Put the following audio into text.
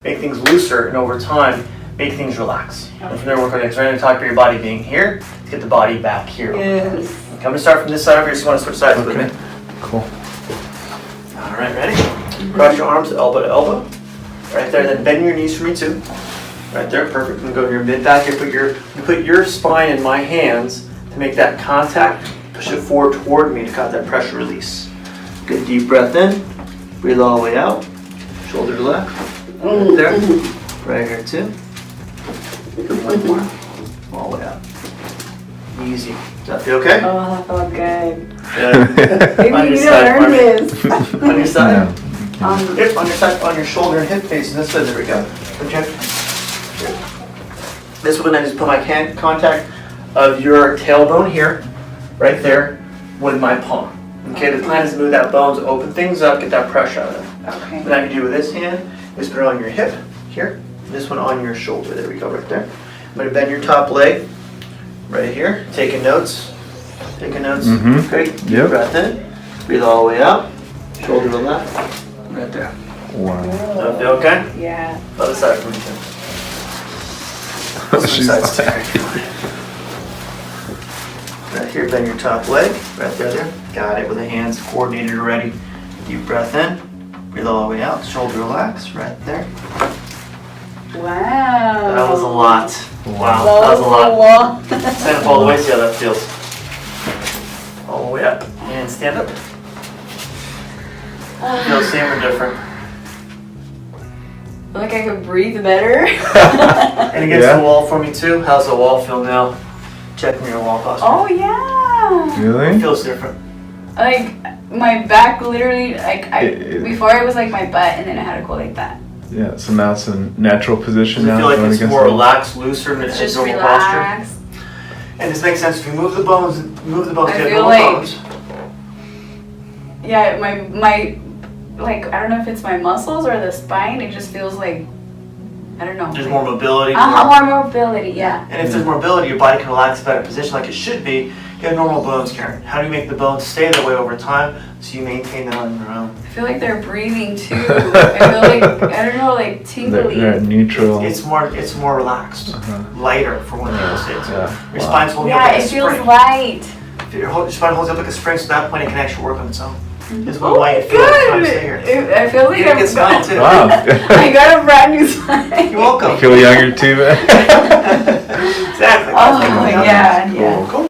make things looser, and over time, make things relax. And from there, work on it. So we're going to talk about your body being here to get the body back here. Yes. Okay, I'm going to start from this side over here, so you want to switch sides with me. Cool. All right, ready? Cross your arms elbow to elbow. Right there, then bend your knees for me too. Right there, perfect. I'm going to go to your mid-back. You put your spine in my hands to make that contact. Push it forward toward me to cut that pressure release. Good deep breath in. Breathe all the way out. Shoulder to left. Right there. Right here too. One more. All the way out. Easy. Does that feel okay? Oh, that felt good. Good. Maybe On you your need to side, learn Marty. this. On your side. Yeah. Hip on your side, on your shoulder and hip facing this way. There we go. Project. This one, I just put my contact of your tailbone here, right there, with my palm. Okay, the plan is to move that bone to open things up, get that pressure out of it. Okay. What I can do with this hand is put it on your hip here. This one on your shoulder. There we go, right there. I'm going to bend your top leg right here. Taking notes. Taking notes. Okay. Deep breath in. Breathe all the way out. Shoulder to left. Right there. Wow. Does that feel okay? Yeah. Other side for me too. Other side's too. Right here, bend your top leg. Right there. Got it with the hands coordinated already. Deep breath in. Breathe all the way out. Shoulder relax. Right there. Wow. That was a lot. Wow, That was a lot. Stand up all the way, see how that feels. All the way up. And stand up. Feel the same or different? I feel like I could breathe better. And against the wall for me too. How's the wall feel now? Check me your wall posture. Oh yeah. Really? It feels different. Like my back literally, like before it was like my butt, and then I had to go like that. Yeah, so now it's a natural position Does it now. feel like going it's against more the- relaxed, looser, and it's Just normal relax. posture? And this makes sense. If you move the bones, I get feel normal like- bones. Yeah, my like I don't know if it's my muscles or the spine. It just feels like I don't know. There's more mobility. More mobility. Yeah. And if there's mobility, your body can relax in a better position like it should be. You have normal bones, Karen. How do you make the bones stay that way over time so you maintain them on your own? I feel like they're breathing too. I feel like I don't know, like tingly. They're neutral. It's more relaxed, lighter for when people say it. Yeah. Your spine's holding up Yeah, like a it feels spring. light. If your spine holds up like a spring, so at that point it can actually work on its own. It's Oh, why it feels like time to good. stay here. I feel like You get a good smile too. Wow. I got a brand new spine. You're welcome. Feel younger too, man. Exactly. Oh yeah, yeah. Cool.